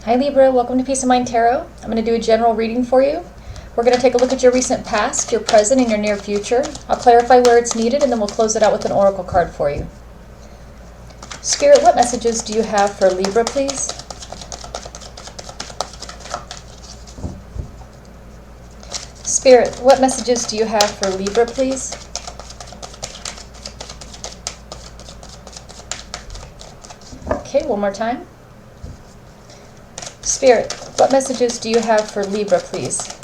Hi Libra, welcome to Peace of Mind Tarot. I'm going to do a general reading for you. We're going to take a look at your recent past, your present, and your near future. I'll clarify where it's needed and then we'll close it out with an oracle card for you. Spirit, what messages do you have for Libra, please? Spirit, what messages do you have for Libra, please? Okay, one more time. Spirit, what messages do you have for Libra, please?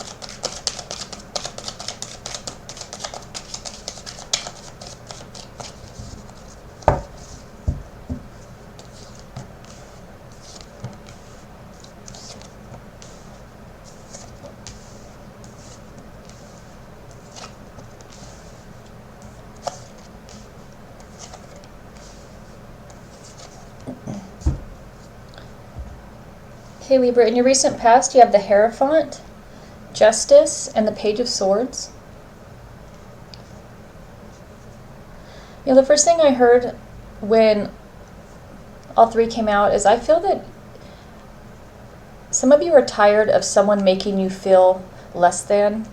Okay, Libra, in your recent past, you have the Hierophant, Justice, and the Page of Swords. You know, the first thing I heard when all three came out is I feel that some of you are tired of someone making you feel less than.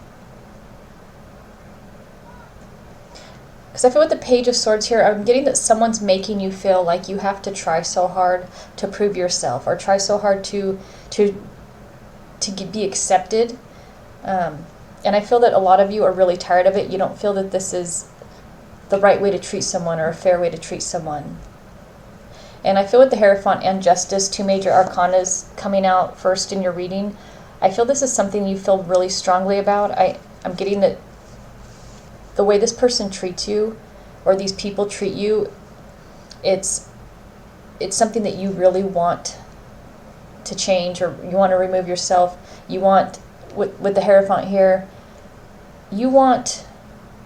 Because I feel with the Page of Swords here, I'm getting that someone's making you feel like you have to try so hard to prove yourself or try so hard to be accepted. And I feel that a lot of you are really tired of it. You don't feel that this is the right way to treat someone or a fair way to treat someone. And I feel with the Hierophant and Justice, two major arcanas coming out first in your reading, I feel this is something you feel really strongly about. I'm getting that the way this person treats you or these people treat you, it's something that you really want to change, or you want to remove yourself. You want, with the Hierophant here, you want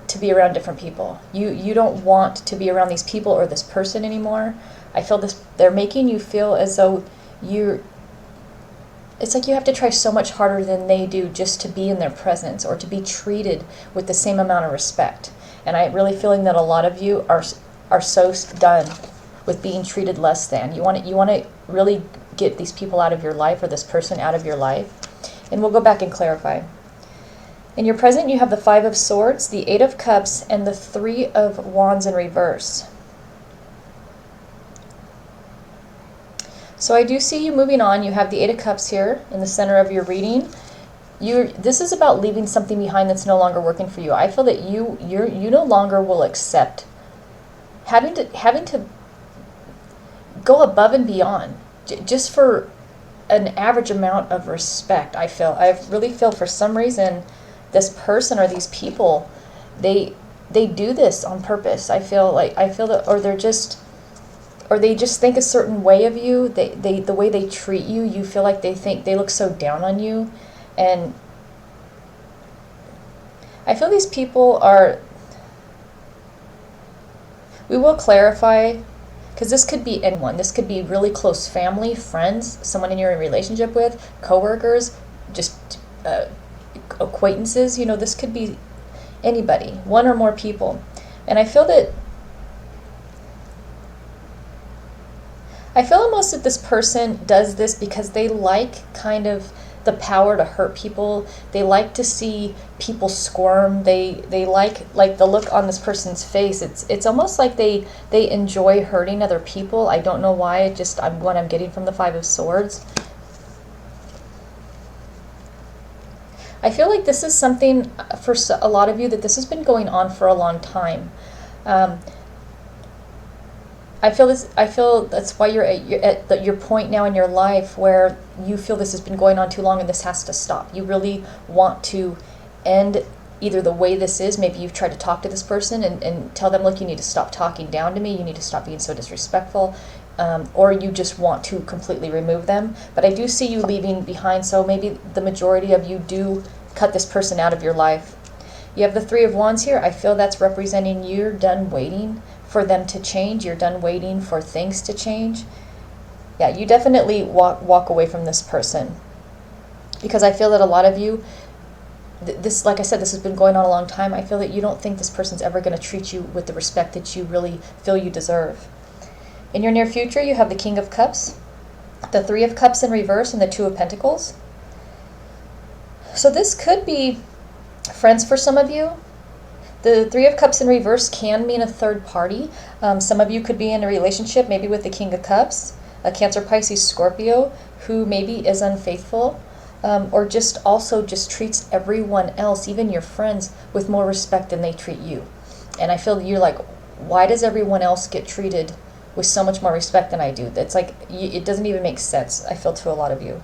to be around different people. You don't want to be around these people or this person anymore. I feel they're making you feel as though it's like you have to try so much harder than they do just to be in their presence or to be treated with the same amount of respect. And I'm really feeling that a lot of you are so done with being treated less than. You want to really get these people out of your life or this person out of your life. And we'll go back and clarify. In your present, you have the Five of Swords, the Eight of Cups, and the Three of Wands in reverse. So I do see you moving on. You have the Eight of Cups here in the center of your reading. This is about leaving something behind that's no longer working for you. I feel that you no longer will accept having to go above and beyond just for an average amount of respect. I really feel for some reason this person or these people, they do this on purpose. I feel that, or they just think a certain way of you. The way they treat you, you feel like they think they look so down on you. And I feel these people are, we will clarify, because this could be anyone. This could be really close family, friends, someone you're in a relationship with, coworkers, just acquaintances. You know, this could be anybody, one or more people. And I feel almost that this person does this because they like kind of the power to hurt people. They like to see people squirm. They like the look on this person's face. It's almost like they enjoy hurting other people. I don't know why. What I'm getting from the Five of Swords. I feel like this is something for a lot of you that this has been going on for a long time. I feel that's why you're at your point now in your life where you feel this has been going on too long and this has to stop. You really want to end either the way this is. Maybe you've tried to talk to this person and tell them, look, you need to stop talking down to me. You need to stop being so disrespectful. Or you just want to completely remove them. But I do see you leaving behind, so maybe the majority of you do cut this person out of your life. You have the Three of Wands here. I feel that's representing you're done waiting for them to change. You're done waiting for things to change. Yeah, you definitely walk away from this person, because I feel that a lot of you, this, like I said, this has been going on a long time. I feel that you don't think this person's ever going to treat you with the respect that you really feel you deserve. In your near future, you have the King of Cups, the Three of Cups in reverse and the Two of Pentacles. So this could be friends for some of you. The Three of Cups in reverse can mean a third party. Some of you could be in a relationship, maybe with the King of Cups, a Cancer, Pisces, Scorpio, who maybe is unfaithful, or just also just treats everyone else, even your friends, with more respect than they treat you. And I feel you're like, why does everyone else get treated with so much more respect than I do? It's like, it doesn't even make sense, I feel, to a lot of you.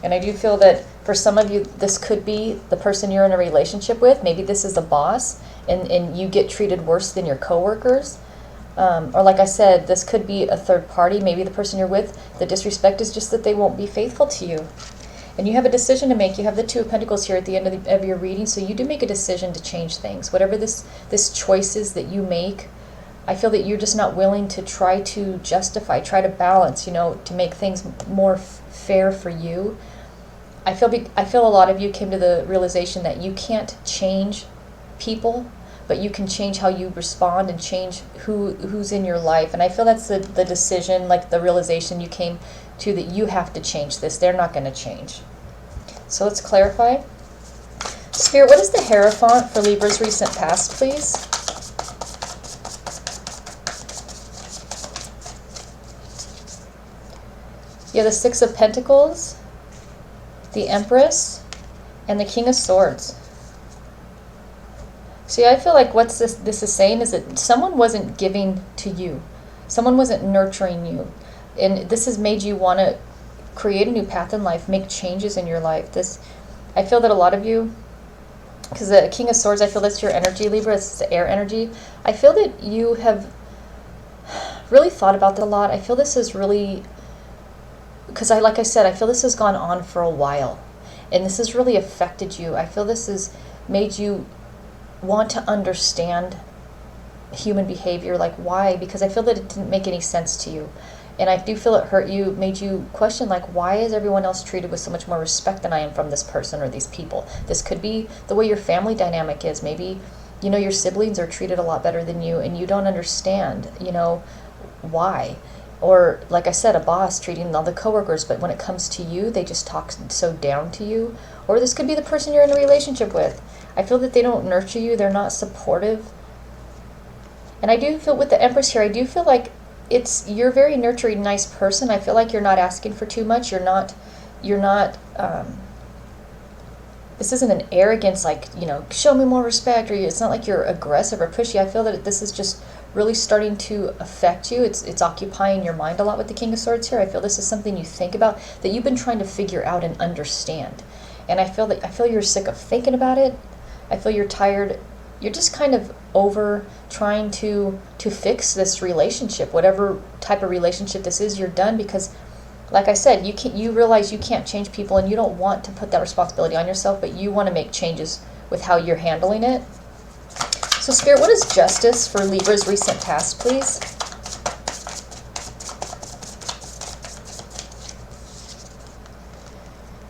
And I do feel that for some of you, this could be the person you're in a relationship with. Maybe this is the boss, and you get treated worse than your coworkers. Or like I said, this could be a third party. Maybe the person you're with, the disrespect is just that they won't be faithful to you. And you have a decision to make. You have the Two of Pentacles here at the end of your reading, so you do make a decision to change things. Whatever this choice is that you make, I feel that you're just not willing to try to justify, try to balance, to make things more fair for you. I feel a lot of you came to the realization that you can't change people, but you can change how you respond and change who's in your life. And I feel that's the decision, like the realization you came to, that you have to change this. They're not going to change. So let's clarify. Spirit, what is the Hierophant for Libra's recent past, please? You have the Six of Pentacles, the Empress, and the King of Swords. See, I feel like what this is saying is that someone wasn't giving to you. Someone wasn't nurturing you. And this has made you want to create a new path in life, make changes in your life. I feel that a lot of you, because the King of Swords, I feel that's your energy, Libra, it's the air energy. I feel that you have really thought about that a lot. I feel this is really, because like I said, I feel this has gone on for a while, and this has really affected you. I feel this has made you want to understand human behavior, like why, because I feel that it didn't make any sense to you. And I do feel it hurt you, made you question, like, why is everyone else treated with so much more respect than I am from this person or these people? This could be the way your family dynamic is. Maybe, your siblings are treated a lot better than you, and you don't understand, why. Or, like I said, a boss treating all the coworkers, but when it comes to you, they just talk so down to you. Or this could be the person you're in a relationship with. I feel that they don't nurture you, they're not supportive. And I do feel with the Empress here, I do feel like you're a very nurturing, nice person. I feel like you're not asking for too much. You're not, this isn't an arrogance, like, show me more respect, or it's not like you're aggressive or pushy. I feel that this is just really starting to affect you. It's occupying your mind a lot with the King of Swords here. I feel this is something you think about, that you've been trying to figure out and understand. And I feel you're sick of thinking about it. I feel you're tired. You're just kind of over trying to fix this relationship, whatever type of relationship this is. You're done because, like I said, you realize you can't change people, and you don't want to put that responsibility on yourself, but you want to make changes with how you're handling it. So Spirit, what is justice for Libra's recent past, please?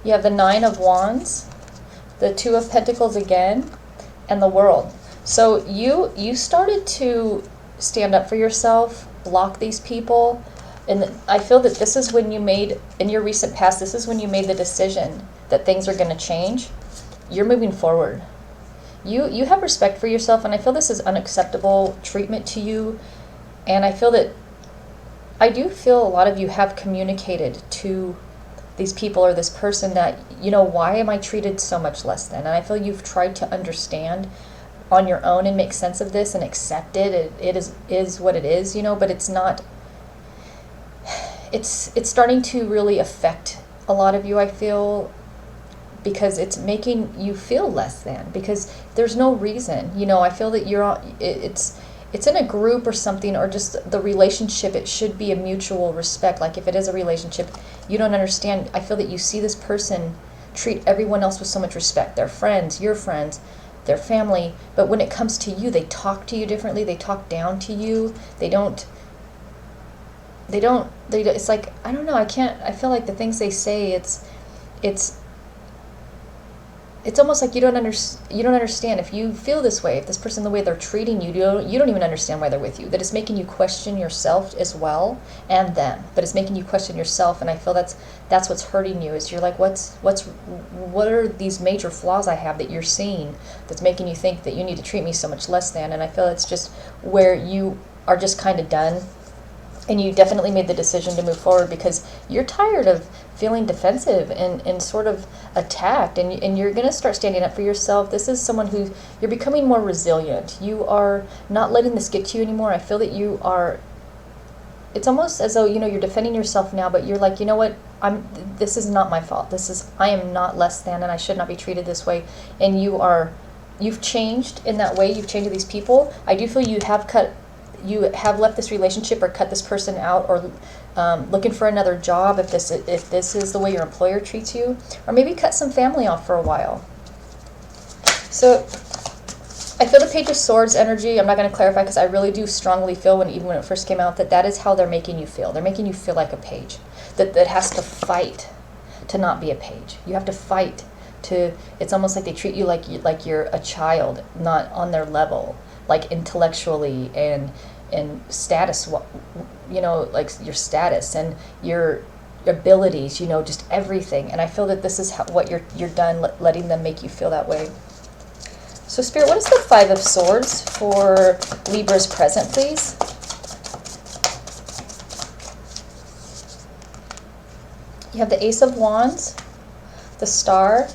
You have the Nine of Wands, the Two of Pentacles again, and the World. So you started to stand up for yourself, block these people, and I feel that this is when you made, in your recent past, this is when you made the decision that things are going to change. You're moving forward. You have respect for yourself, and I feel this is unacceptable treatment to you. And I do feel a lot of you have communicated to these people or this person that, why am I treated so much less than? And I feel you've tried to understand on your own and make sense of this and accept it. It is what it is, but it's not, it's starting to really affect a lot of you, I feel, because it's making you feel less than, because there's no reason. I feel that it's in a group or something, or just the relationship, it should be a mutual respect. Like if it is a relationship, you don't understand. I feel that you see this person treat everyone else with so much respect, their friends, your friends, their family, but when it comes to you, they talk to you differently, they talk down to you, it's like, I don't know, I feel like the things they say, it's it's almost like you don't understand. If you feel this way, if this person, the way they're treating you, you don't even understand why they're with you. That it's making you question yourself as well, and them. But it's making you question yourself, and I feel that's what's hurting you. Is you're like, what are these major flaws I have that you're seeing that's making you think that you need to treat me so much less than? And I feel it's just where you are just kind of done. And you definitely made the decision to move forward because you're tired of feeling defensive and sort of attacked, and you're going to start standing up for yourself. This is someone who, you're becoming more resilient. You are not letting this get to you anymore. I feel that you are, it's almost as though, you're defending yourself now, but you're like, you know what, this is not my fault. I am not less than, and I should not be treated this way. And you've changed in that way. You've changed these people. I do feel you have left this relationship or cut this person out, or looking for another job if this is the way your employer treats you, or maybe cut some family off for a while. So I feel the Page of Swords energy. I'm not going to clarify because I really do strongly feel even when it first came out that is how they're making you feel. They're making you feel like a page that has to fight to not be a page. You have to fight to. It's almost like they treat you like you're a child, not on their level, like intellectually and status, like your status and your abilities, just everything. And I feel that this is what you're done letting them make you feel that way. So Spirit, what is the Five of Swords for Libra's present, please? You have the Ace of Wands, the Star,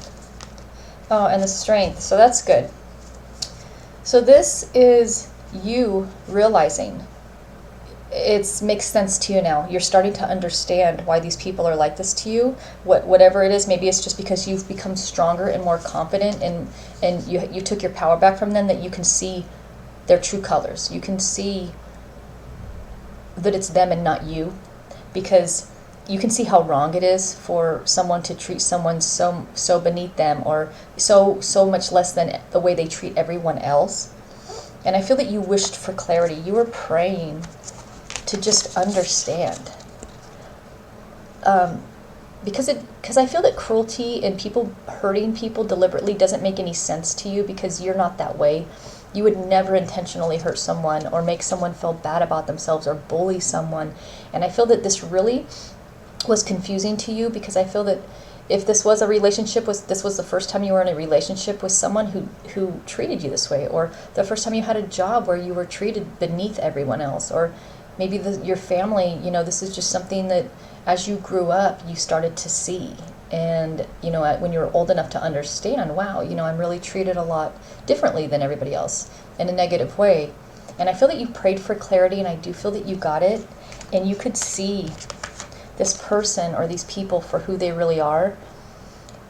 and the Strength. So that's good. So this is you realizing it makes sense to you now. You're starting to understand why these people are like this to you. Whatever it is, maybe it's just because you've become stronger and more confident, and you took your power back from them, that you can see their true colors. You can see that it's them and not you, because you can see how wrong it is for someone to treat someone so beneath them, or so much less than the way they treat everyone else. And I feel that you wished for clarity. You were praying to just understand. Because I feel that cruelty and people hurting people deliberately doesn't make any sense to you, because you're not that way. You would never intentionally hurt someone or make someone feel bad about themselves or bully someone. And I feel that this really was confusing to you, because I feel that if this was a relationship, this was the first time you were in a relationship with someone who treated you this way, or the first time you had a job where you were treated beneath everyone else, or maybe your family, this is just something that as you grew up, you started to see. And, when you were old enough to understand, wow, I'm really treated a lot differently than everybody else in a negative way. And I feel that you prayed for clarity, and I do feel that you got it, and you could see this person or these people for who they really are.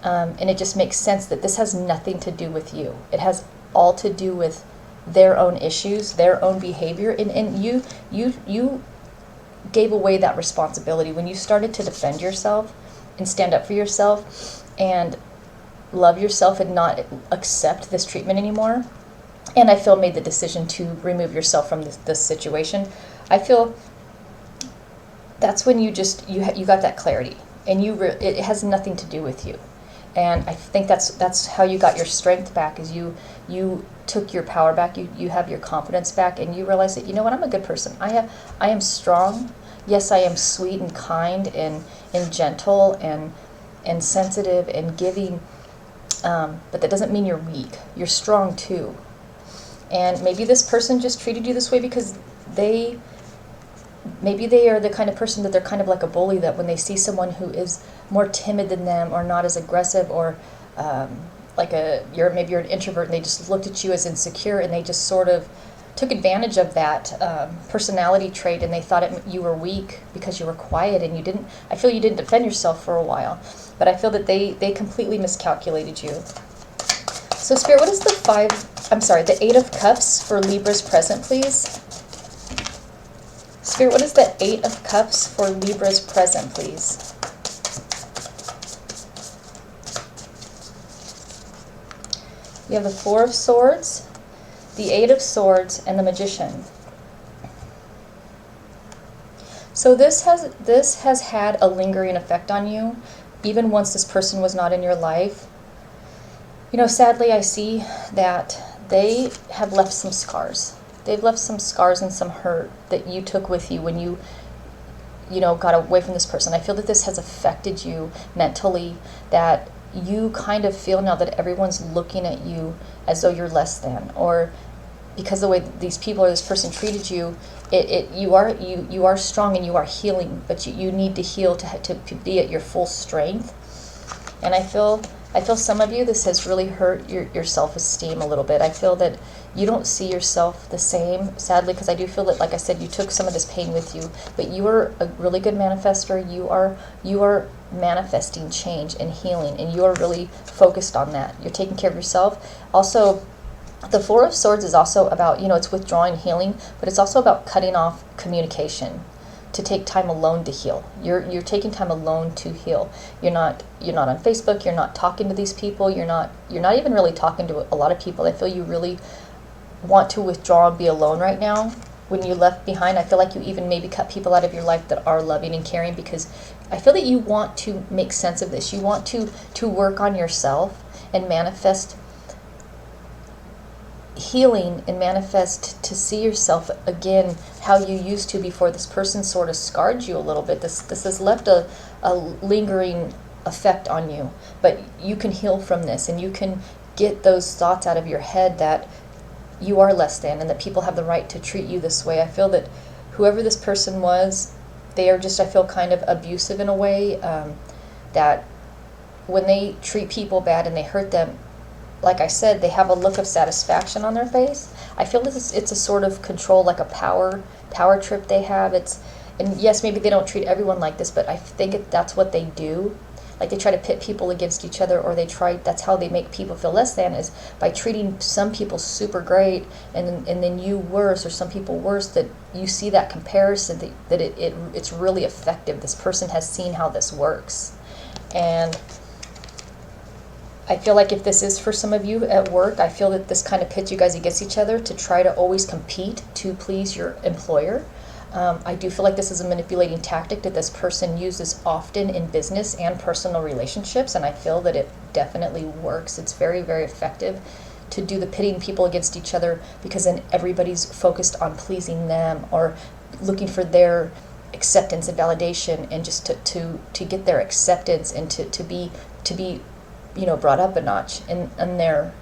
And it just makes sense that this has nothing to do with you. It has all to do with their own issues, their own behavior. And you gave away that responsibility when you started to defend yourself and stand up for yourself and love yourself and not accept this treatment anymore. And I feel made the decision to remove yourself from this situation. I feel that's when you got that clarity, and it has nothing to do with you. And I think that's how you got your strength back, is you took your power back, you have your confidence back, and you realize that, I'm a good person. I am strong. Yes, I am sweet and kind and gentle and sensitive and giving, but that doesn't mean you're weak. You're strong too. And maybe this person just treated you this way because maybe they are the kind of person that they're kind of like a bully, that when they see someone who is more timid than them or not as aggressive, or maybe you're an introvert and they just looked at you as insecure, and they just sort of took advantage of that personality trait, and they thought you were weak because you were quiet and I feel you didn't defend yourself for a while, but I feel that they completely miscalculated you. So Spirit, what is the Eight of Cups for Libra's present, please? Spirit, what is the Eight of Cups for Libra's present, please? You have the Four of Swords, the Eight of Swords, and the Magician. So this has had a lingering effect on you, even once this person was not in your life. Sadly, I see that they have left some scars. They've left some scars and some hurt that you took with you when you got away from this person. I feel that this has affected you mentally, that you kind of feel now that everyone's looking at you as though you're less than, or because the way these people or this person treated you, you are strong and you are healing, but you need to heal to be at your full strength. And I feel some of you, this has really hurt your self-esteem a little bit. I feel that you don't see yourself the same, sadly, because I do feel that, like I said, you took some of this pain with you, but you are a really good manifester. You are manifesting change and healing, and you are really focused on that. You're taking care of yourself. Also, the Four of Swords is also about, it's withdrawing, healing, but it's also about cutting off communication, to take time alone to heal. You're taking time alone to heal. You're not on Facebook. You're not talking to these people. You're not even really talking to a lot of people. I feel you really want to withdraw and be alone right now. When you left behind, I feel like you even maybe cut people out of your life that are loving and caring, because I feel that you want to make sense of this. You want to work on yourself and manifest healing, and manifest to see yourself again how you used to before this person sort of scarred you a little bit. This has left a lingering effect on you, but you can heal from this, and you can get those thoughts out of your head that you are less than and that people have the right to treat you this way. I feel that whoever this person was, they are just, I feel, kind of abusive in a way, that when they treat people bad and they hurt them, like I said, they have a look of satisfaction on their face. I feel it's a sort of control, like a power trip they have. And yes, maybe they don't treat everyone like this, but I think that's what they do. Like, they try to pit people against each other, or that's how they make people feel less than, is by treating some people super great and then you worse, or some people worse, that you see that comparison, that it's really effective. This person has seen how this works. And I feel like if this is for some of you at work, I feel that this kind of pits you guys against each other to try to always compete to please your employer. I do feel like this is a manipulating tactic that this person uses often in business and personal relationships, and I feel that it definitely works. It's very, very effective to do the pitting people against each other, because then everybody's focused on pleasing them or looking for their acceptance and validation, and just to get their acceptance and to be brought up a notch in their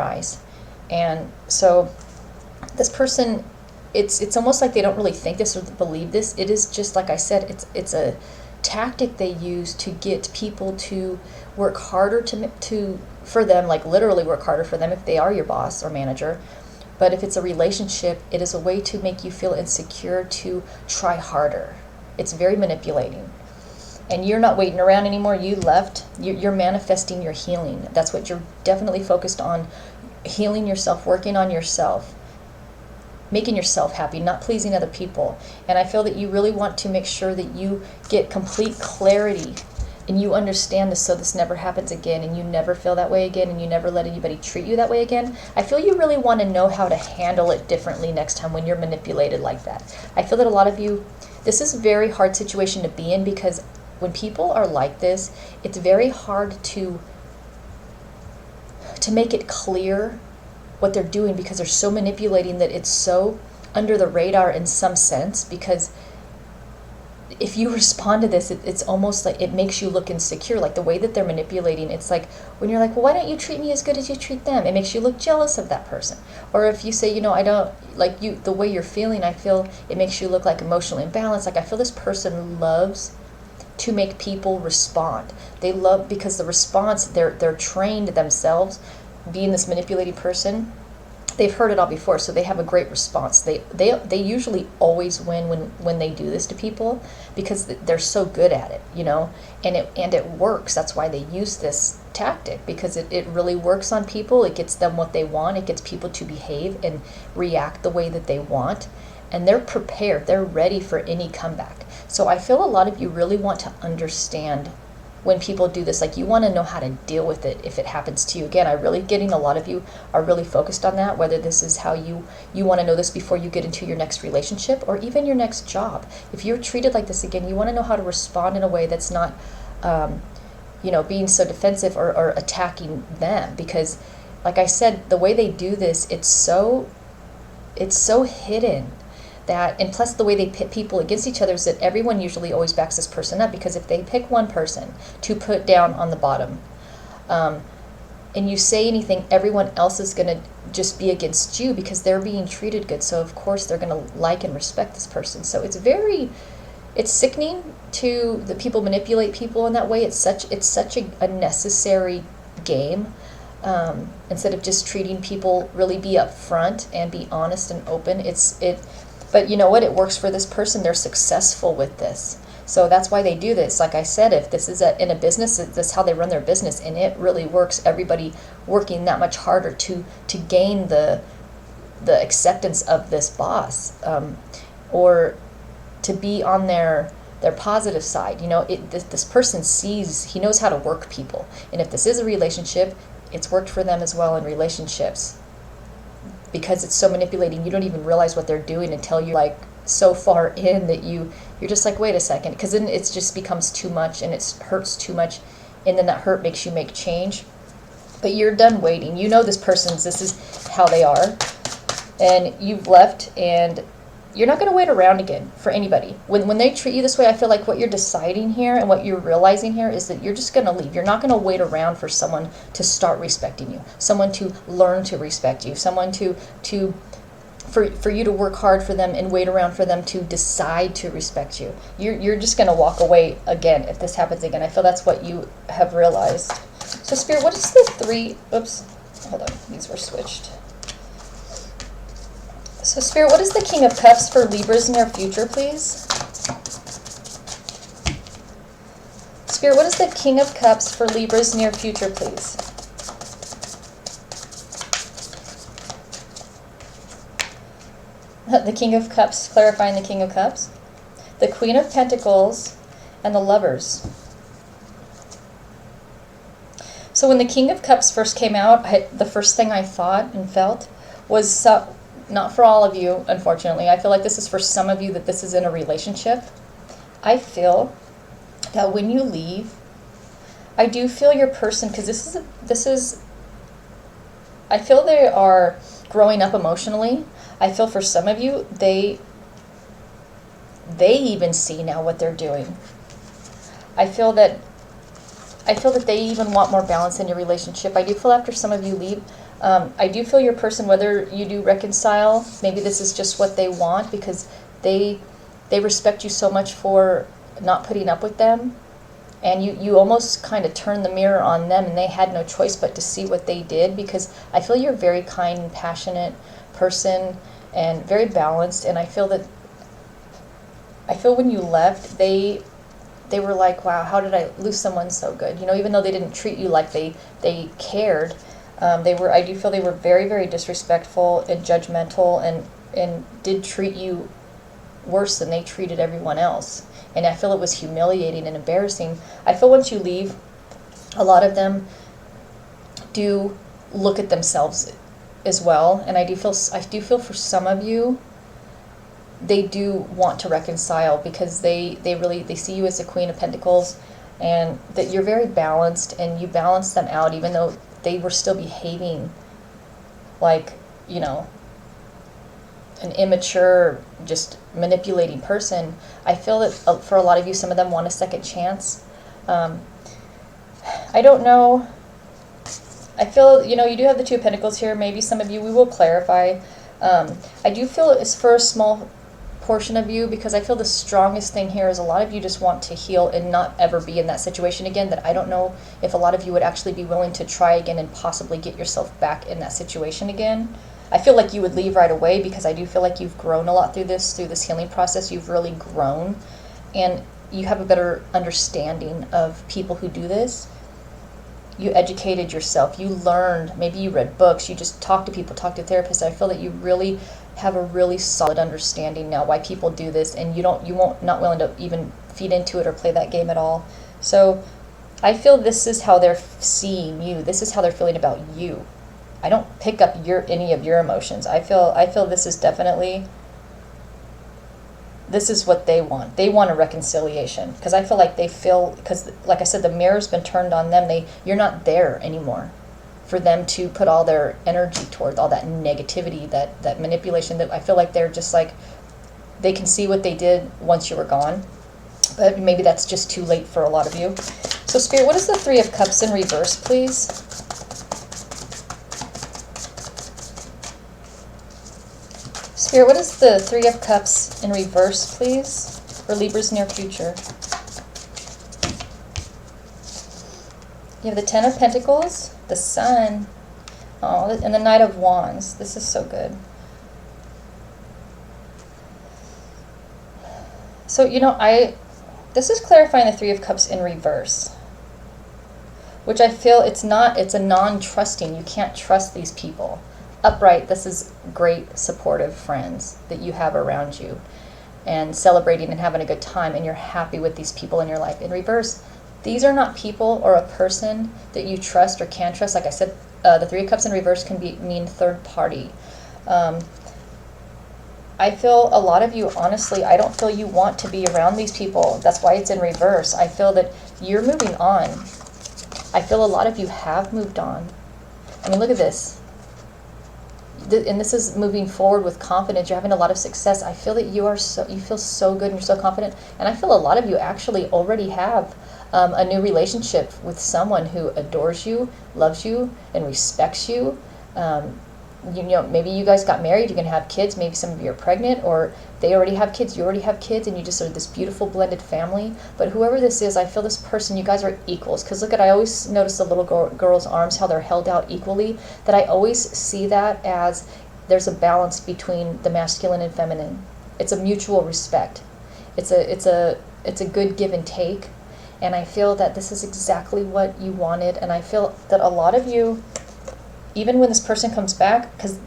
eyes. And so this person, it's almost like they don't really think this or believe this. It is just, like I said, it's a tactic they use to get people to work harder for them, like literally work harder for them if they are your boss or manager. But if it's a relationship, it is a way to make you feel insecure, to try harder. It's very manipulating. And you're not waiting around anymore. You left. You're manifesting your healing. That's what you're definitely focused on. Healing yourself, working on yourself, making yourself happy, not pleasing other people. And I feel that you really want to make sure that you get complete clarity and you understand this, so this never happens again, and you never feel that way again, and you never let anybody treat you that way again. I feel you really want to know how to handle it differently next time when you're manipulated like that. I feel that a lot of you, this is a very hard situation to be in, because when people are like this, it's very hard to make it clear what they're doing, because they're so manipulating that it's so under the radar in some sense. Because if you respond to this, it's almost like it makes you look insecure, like the way that they're manipulating. It's like when you're like, well, why don't you treat me as good as you treat them? It makes you look jealous of that person. Or if you say, I don't like you, the way you're feeling, I feel it makes you look like emotionally imbalanced. Like, I feel this person loves to make people respond. They love, because the response, they're trained themselves, being this manipulating person. They've heard it all before, so they have a great response. They usually always win when they do this to people, because they're so good at it, and it works. That's why they use this tactic, because it really works on people. It gets them what they want. It gets people to behave and react the way that they want, and they're prepared. They're ready for any comeback. So I feel a lot of you really want to understand when people do this. Like, you want to know how to deal with it if it happens to you again. I really getting a lot of you are really focused on that, whether this is how you want to know this before you get into your next relationship or even your next job. If you're treated like this again, you want to know how to respond in a way that's not being so defensive or attacking them, because like I said, the way they do this, it's so hidden that, and plus the way they pit people against each other is that everyone usually always backs this person up, because if they pick one person to put down on the bottom, and you say anything, everyone else is going to just be against you because they're being treated good. So of course they're going to like and respect this person. So it's sickening to the people manipulate people in that way. It's such a necessary game. Instead of just treating people, really be upfront and be honest and open. But you know what? It works for this person. They're successful with this. So that's why they do this. Like I said, if this is in a business, that's how they run their business, and it really works. Everybody working that much harder to gain the acceptance of this boss, or to be on their positive side. This person he knows how to work people, and if this is a relationship, it's worked for them as well in relationships, because it's so manipulating. You don't even realize what they're doing until you're like so far in that you're just like, wait a second, because then it just becomes too much and it hurts too much, and then that hurt makes you make change. But you're done waiting. This is how they are, and you've left, and you're not going to wait around again for anybody. When they treat you this way, I feel like what you're deciding here and what you're realizing here is that you're just going to leave. You're not going to wait around for someone to start respecting you, someone to learn to respect you, someone for you to work hard for them and wait around for them to decide to respect you. You're just going to walk away again if this happens again. I feel that's what you have realized. So Spirit, what is the hold on, these were switched. So Spirit, what is the King of Cups for Libra's near future, please? Spirit, what is the King of Cups for Libra's near future, please? The King of Cups, clarifying the King of Cups. The Queen of Pentacles and the Lovers. So when the King of Cups first came out, the first thing I thought and felt was, not for all of you, unfortunately. I feel like this is for some of you, that this is in a relationship. I feel that when you leave, I do feel your person, because I feel they are growing up emotionally. I feel for some of you, they even see now what they're doing. I feel that they even want more balance in your relationship. I do feel after some of you leave, I do feel your person, whether you do reconcile, maybe this is just what they want, because they respect you so much for not putting up with them, and you almost kind of turn the mirror on them, and they had no choice but to see what they did, because I feel you're a very kind and passionate person and very balanced, and I feel when you left, they were like, wow, how did I lose someone so good? Even though they didn't treat you like they cared, I do feel they were very, very disrespectful and judgmental, and did treat you worse than they treated everyone else. And I feel it was humiliating and embarrassing. I feel once you leave, a lot of them do look at themselves as well. And I do feel for some of you, they do want to reconcile, because they see you as the Queen of Pentacles, and that you're very balanced, and you balance them out, even though they were still behaving like, an immature, just manipulating person. I feel that for a lot of you, some of them want a second chance. I don't know. I feel, you do have the Two of Pentacles here. Maybe some of you, we will clarify. I do feel it's for a small portion of you, because I feel the strongest thing here is a lot of you just want to heal and not ever be in that situation again. That I don't know if a lot of you would actually be willing to try again and possibly get yourself back in that situation again. I feel like you would leave right away, because I do feel like you've grown a lot through this healing process. You've really grown, and you have a better understanding of people who do this. You educated yourself. You learned. Maybe you read books. You just talked to people, talked to therapists. I feel that you really have a really solid understanding now why people do this, and not willing to even feed into it or play that game at all. So I feel this is how they're seeing you. This is how they're feeling about you. I don't pick up any of your emotions. I feel this is definitely This is what they want. They want a reconciliation, because I feel like because like I said, the mirror's been turned on them. You're not there anymore for them to put all their energy toward all that negativity, that manipulation. That I feel like they're just like, they can see what they did once you were gone, but maybe that's just too late for a lot of you. So Spirit, what is the Three of Cups in reverse, please? Spirit, what is the Three of Cups in reverse, please, for Libra's near future? You have the Ten of Pentacles, the Sun, and the Knight of Wands. This is so good. So, this is clarifying the Three of Cups in reverse, which I feel it's a non-trusting. You can't trust these people. Upright, this is great supportive friends that you have around you and celebrating and having a good time, and you're happy with these people in your life. In reverse, these are not people or a person that you trust or can trust. Like I said, the Three of Cups in reverse can mean third party. I feel a lot of you, honestly, I don't feel you want to be around these people. That's why it's in reverse. I feel that you're moving on. I feel a lot of you have moved on. I mean, look at this. And this is moving forward with confidence. You're having a lot of success. I feel that you feel so good and you're so confident. And I feel a lot of you actually already have a new relationship with someone who adores you, loves you, and respects you. Maybe you guys got married, you're going to have kids, maybe some of you are pregnant, or they already have kids, you already have kids, and you just are this beautiful blended family. But whoever this is, I feel this person, you guys are equals. Because look I always notice the little girl's arms, how they're held out equally, that I always see that as there's a balance between the masculine and feminine. It's a mutual respect. It's a good give and take. And I feel that this is exactly what you wanted. And I feel that a lot of you, even when this person comes back, because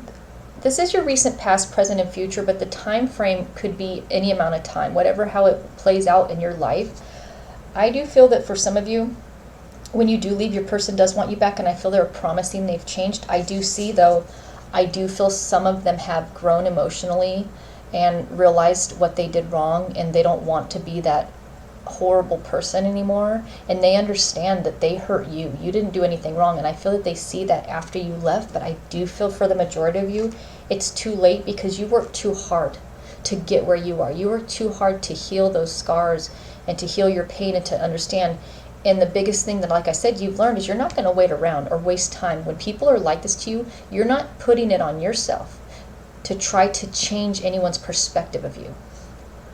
this is your recent past, present, and future, but the time frame could be any amount of time, how it plays out in your life. I do feel that for some of you, when you do leave, your person does want you back, and I feel they're promising they've changed. I do see, though, I do feel some of them have grown emotionally and realized what they did wrong, and they don't want to be that horrible person anymore, and they understand that they hurt you. You didn't do anything wrong, and I feel that they see that after you left. But I do feel for the majority of you, it's too late, because you worked too hard to get where you are. You worked too hard to heal those scars and to heal your pain and to understand. And the biggest thing that, like I said, you've learned is you're not going to wait around or waste time. When people are like this to you, you're not putting it on yourself to try to change anyone's perspective of you.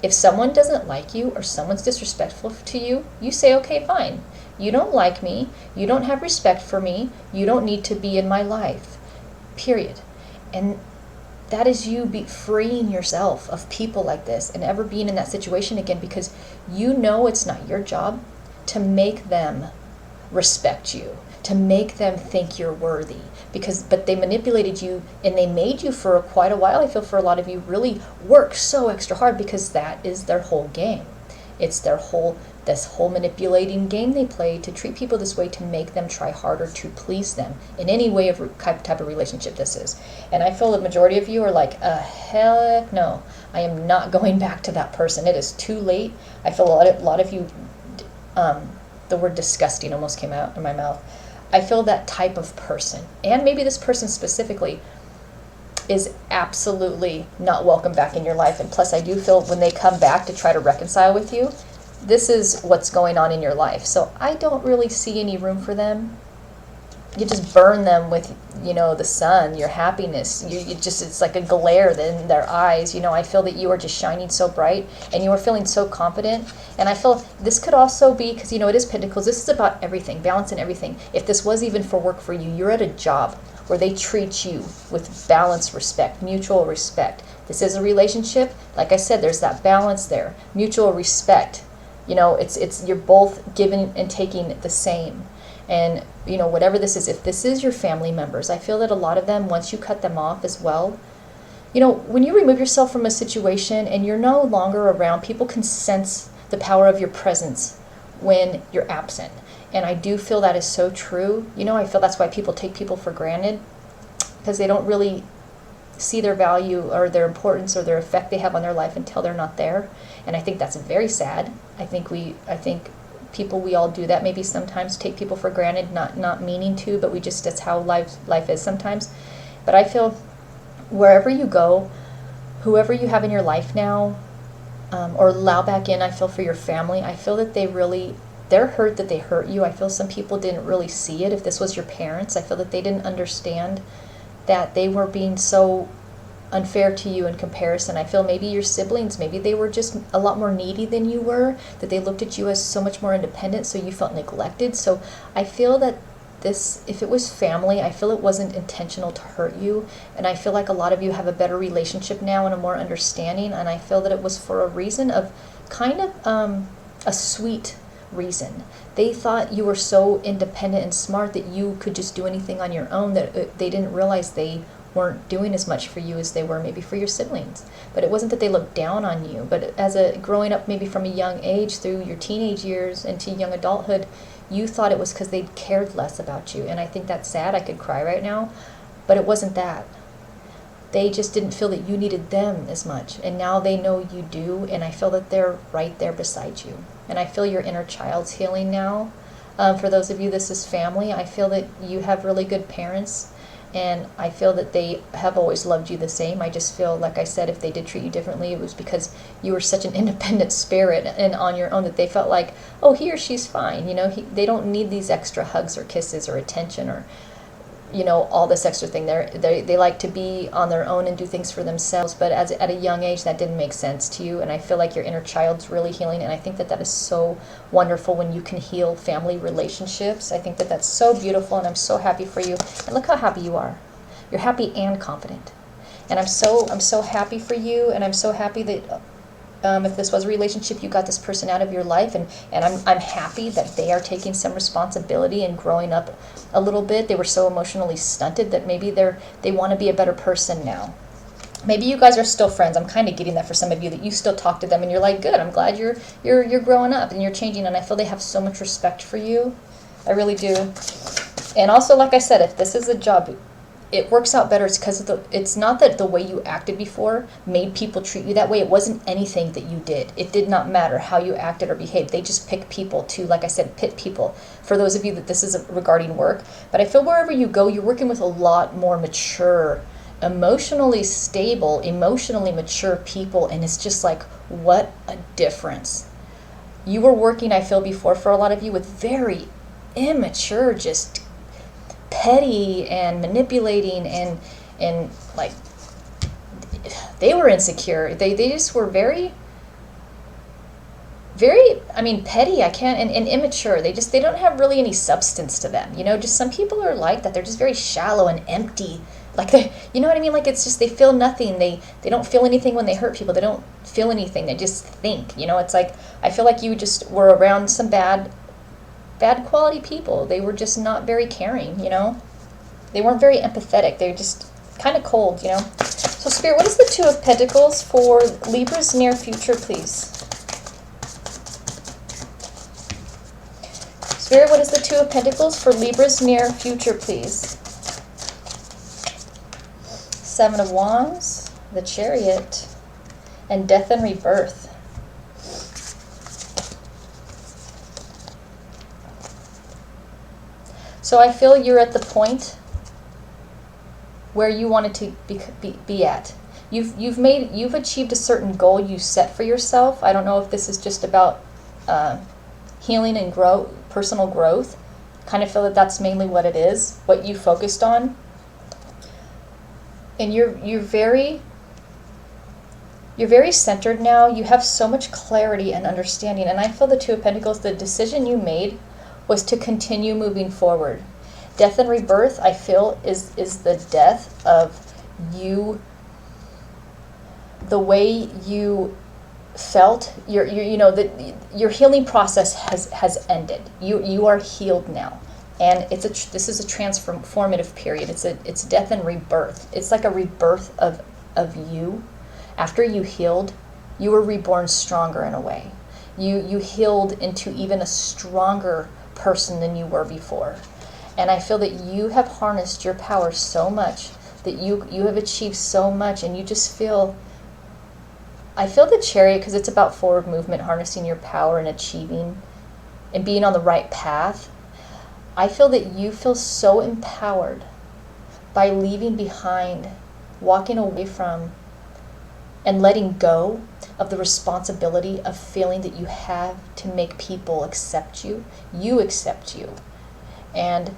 If someone doesn't like you or someone's disrespectful to you, you say, okay, fine. You don't like me. You don't have respect for me. You don't need to be in my life, period. And that is you freeing yourself of people like this and ever being in that situation again, because you know it's not your job to make them respect you, to make them think you're worthy. But they manipulated you, and they made you for quite a while. I feel for a lot of you really work so extra hard, because that is their whole game. It's this whole manipulating game they play to treat people this way, to make them try harder to please them in any way of type of relationship this is. And I feel the majority of you are like, heck no, I am not going back to that person. It is too late. I feel a lot of you, the word disgusting almost came out in my mouth. I feel that type of person, and maybe this person specifically, is absolutely not welcome back in your life. And plus, I do feel when they come back to try to reconcile with you, this is what's going on in your life. So I don't really see any room for them. You just burn them with, the sun, your happiness. It's like a glare in their eyes. I feel that you are just shining so bright, and you are feeling so confident. And I feel this could also be, because, it is Pentacles. This is about everything, balance in everything. If this was even for work for you, you're at a job where they treat you with balance, respect, mutual respect. This is a relationship. Like I said, there's that balance there, mutual respect. It's you're both giving and taking the same. And, whatever this is, if this is your family members, I feel that a lot of them, once you cut them off as well, when you remove yourself from a situation and you're no longer around, people can sense the power of your presence when you're absent. And I do feel that is so true. I feel that's why people take people for granted, because they don't really see their value or their importance or their effect they have on their life until they're not there. And I think that's very sad. I think people, we all do that, maybe sometimes take people for granted, not meaning to, but that's how life is sometimes. But I feel wherever you go, whoever you have in your life now, or allow back in, I feel for your family, I feel that they're hurt that they hurt you. I feel some people didn't really see it. If this was your parents, I feel that they didn't understand that they were being so unfair to you in comparison. I feel maybe your siblings, maybe they were just a lot more needy than you were, that they looked at you as so much more independent, so you felt neglected. So I feel that if it was family, I feel it wasn't intentional to hurt you, and I feel like a lot of you have a better relationship now and a more understanding, and I feel that it was for a reason of kind of a sweet reason. They thought you were so independent and smart that you could just do anything on your own, that they didn't realize they weren't doing as much for you as they were maybe for your siblings. But it wasn't that they looked down on you, but growing up maybe from a young age through your teenage years into young adulthood, you thought it was because they cared less about you. And I think that's sad. I could cry right now, but it wasn't that. They just didn't feel that you needed them as much, and now they know you do, and I feel that they're right there beside you. And I feel your inner child's healing now. For those of you, this is family. I feel that you have really good parents, and I feel that they have always loved you the same. I just feel, like I said, if they did treat you differently, it was because you were such an independent spirit and on your own, that they felt like, oh, he or she's fine. They don't need these extra hugs or kisses or attention or all this extra thing. They like to be on their own and do things for themselves, but at a young age that didn't make sense to you. And I feel like your inner child's really healing, and I think that is so wonderful when you can heal family relationships. I think that that's so beautiful, and I'm so happy for you. And look how happy you are. You're happy and confident, and I'm so happy for you, and I'm so happy that if this was a relationship, you got this person out of your life, and I'm happy that they are taking some responsibility and growing up a little bit. They were so emotionally stunted that maybe they want to be a better person now. Maybe you guys are still friends. I'm kind of getting that for some of you, that you still talk to them and you're like, good, I'm glad you're growing up and you're changing, and I feel they have so much respect for you. I really do. And also, like I said, if this is a job, it works out better. It's because it's not that the way you acted before made people treat you that way. It wasn't anything that you did. It did not matter how you acted or behaved. They just pick people to, like I said, pit people. For those of you that this is regarding work, but I feel wherever you go, you're working with a lot more mature, emotionally stable, emotionally mature people, and it's just like, what a difference. You were working, I feel, before, for a lot of you, with very immature, just petty and manipulating, and like, they were insecure. They just were very, petty. I can't, and immature. They don't have really any substance to them. Just some people are like that. They're just very shallow and empty. Like, you know what I mean? Like, it's just, they feel nothing. They don't feel anything when they hurt people. They don't feel anything. They just think, it's like, I feel like you just were around some bad quality people. They were just not very caring, They weren't very empathetic. They were just kind of cold, So Spirit, what is the Two of Pentacles for Libra's near future, please? Spirit, what is the Two of Pentacles for Libra's near future, please? Seven of Wands, the Chariot, and Death and Rebirth. So I feel you're at the point where you wanted to be at. You've achieved a certain goal you set for yourself. I don't know if this is just about healing and personal growth. Kind of feel that that's mainly what it is, what you focused on. And you're very centered now. You have so much clarity and understanding. And I feel the Two of Pentacles, the decision you made was to continue moving forward. Death and Rebirth, I feel, is the death of you, the way you felt. Your healing process has ended. You are healed now, and this is a transformative period. It's death and rebirth. It's like a rebirth of you. After you healed, you were reborn stronger in a way. You healed into even a stronger person than you were before. And I feel that you have harnessed your power so much that you have achieved so much, and you just feel, I feel the Chariot, because it's about forward movement, harnessing your power and achieving and being on the right path. I feel that you feel so empowered by leaving behind, walking away from, and letting go of the responsibility of feeling that you have to make people accept you. You accept you. And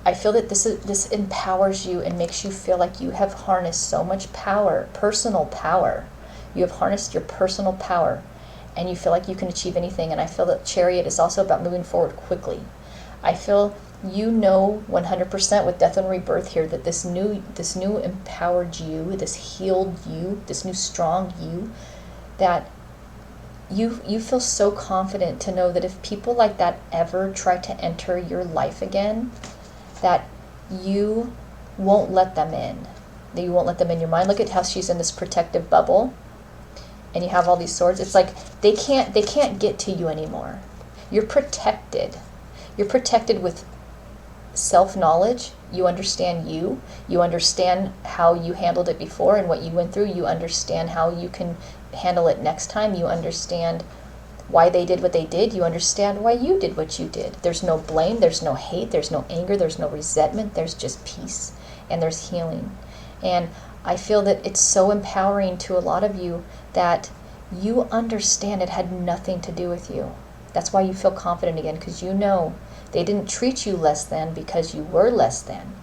I feel that this empowers you and makes you feel like you have harnessed so much power, personal power. You have harnessed your personal power, and you feel like you can achieve anything. And I feel that Chariot is also about moving forward quickly. I feel you know 100% with death and rebirth here that this new empowered you, this healed you, this new strong you, that you feel so confident to know that if people like that ever try to enter your life again, that you won't let them in. That you won't let them in your mind. Look at how she's in this protective bubble, and you have all these swords. It's like they can't get to you anymore. You're protected. You're protected with self-knowledge. You understand you. You understand how you handled it before and what you went through. You understand how you can handle it next time. You understand why they did what they did. You understand why you did what you did. There's no blame. There's no hate. There's no anger. There's no resentment. There's just peace, and there's healing. And I feel that it's so empowering to a lot of you that you understand it had nothing to do with you. That's why you feel confident again, because you know they didn't treat you less than because you were less than.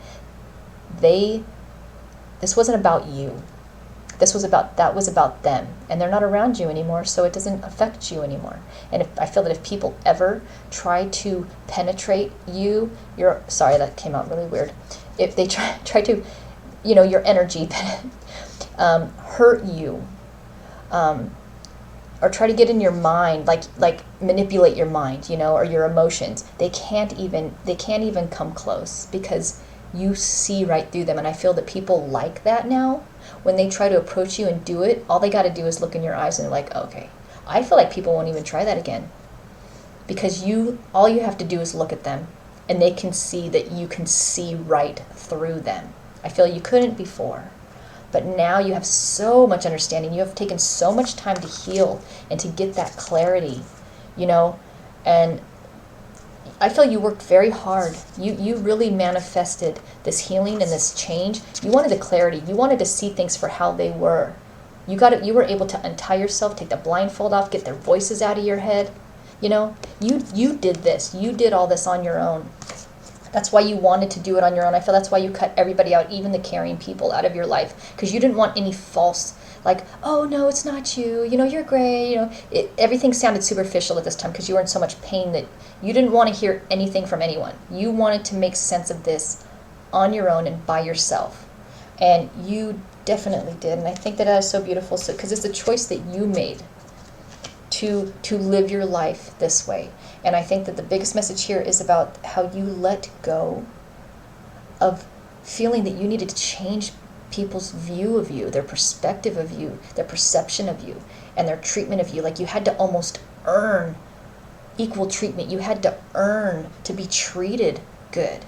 This wasn't about you. That was about them, and they're not around you anymore, so it doesn't affect you anymore. And I feel that if people ever try to penetrate you, sorry, that came out really weird. If they try to, your energy, hurt you, or try to get in your mind, like manipulate your mind, or your emotions, they can't even come close, because you see right through them. And I feel that people like that now. When they try to approach you and do it, all they got to do is look in your eyes and they're like, okay. I feel like people won't even try that again, because all you have to do is look at them, and they can see that you can see right through them. I feel you couldn't before. But now you have so much understanding. You have taken so much time to heal and to get that clarity, and I feel you worked very hard. You really manifested this healing and this change. You wanted the clarity. You wanted to see things for how they were. You were able to untie yourself, take the blindfold off, get their voices out of your head. You did this. You did all this on your own. That's why you wanted to do it on your own. I feel that's why you cut everybody out, even the caring people, out of your life, because you didn't want any false, like, oh no, it's not you, you're great, everything sounded superficial at this time because you were in so much pain that you didn't want to hear anything from anyone. You wanted to make sense of this on your own and by yourself, and you definitely did. And I think that is so beautiful, because it's a choice that you made to live your life this way. And I think that the biggest message here is about how you let go of feeling that you needed to change people's view of you, their perspective of you, their perception of you, and their treatment of you. Like you had to almost earn equal treatment. You had to earn to be treated good.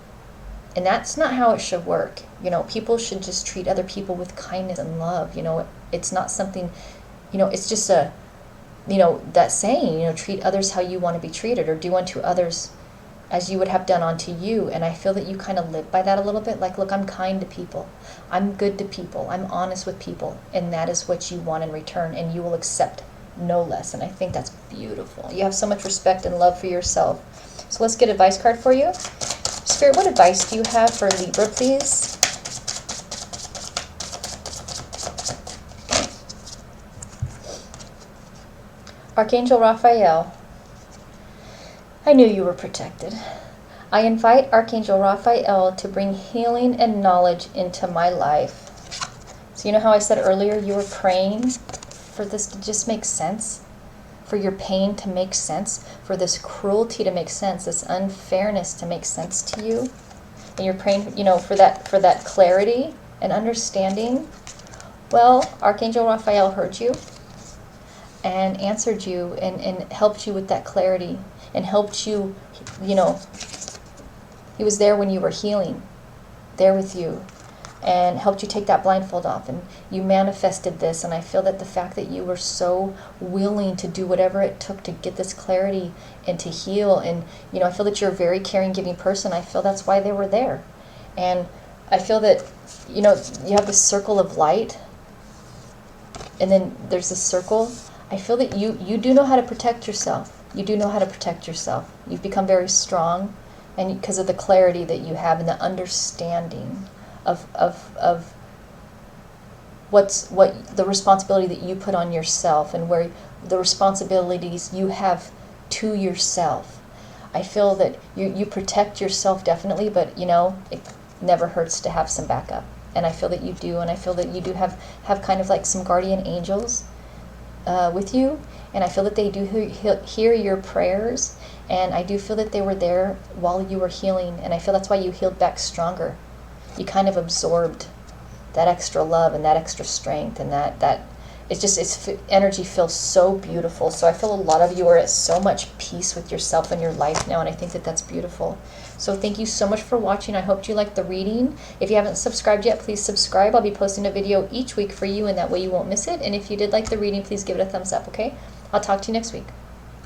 And that's not how it should work. People should just treat other people with kindness and love. It's not something, it's just that saying, treat others how you want to be treated, or do unto others as you would have done unto you. And I feel that you kind of live by that a little bit. Like, look, I'm kind to people. I'm good to people. I'm honest with people. And that is what you want in return, and you will accept no less. And I think that's beautiful. You have so much respect and love for yourself. So let's get an advice card for you. Spirit, what advice do you have for Libra, please? Archangel Raphael, I knew you were protected. I invite Archangel Raphael to bring healing and knowledge into my life. So you know how I said earlier you were praying for this to just make sense? For your pain to make sense? For this cruelty to make sense? This unfairness to make sense to you? And you're praying, for that clarity and understanding? Well, Archangel Raphael heard you and answered you and helped you with that clarity, and helped you, he was there when you were healing, there with you. and helped you take that blindfold off, and you manifested this. And I feel that the fact that you were so willing to do whatever it took to get this clarity and to heal, and I feel that you're a very caring, giving person. I feel that's why they were there. And I feel that you have this circle of light, and then there's this circle. I feel that you do know how to protect yourself. You do know how to protect yourself. You've become very strong, and because of the clarity that you have and the understanding of what the responsibility that you put on yourself, and where the responsibilities you have to yourself. I feel that you protect yourself definitely, but it never hurts to have some backup. And I feel that you do, and I feel that you do have kind of like some guardian angels with you, and I feel that they do hear your prayers, and I do feel that they were there while you were healing, and I feel that's why you healed back stronger. You kind of absorbed that extra love and that extra strength, and that it's energy feels so beautiful. So I feel a lot of you are at so much peace with yourself and your life now, and I think that that's beautiful. So thank you so much for watching. I hope you liked the reading. If you haven't subscribed yet, please subscribe. I'll be posting a video each week for you, and that way you won't miss it. And if you did like the reading, please give it a thumbs up, okay? I'll talk to you next week.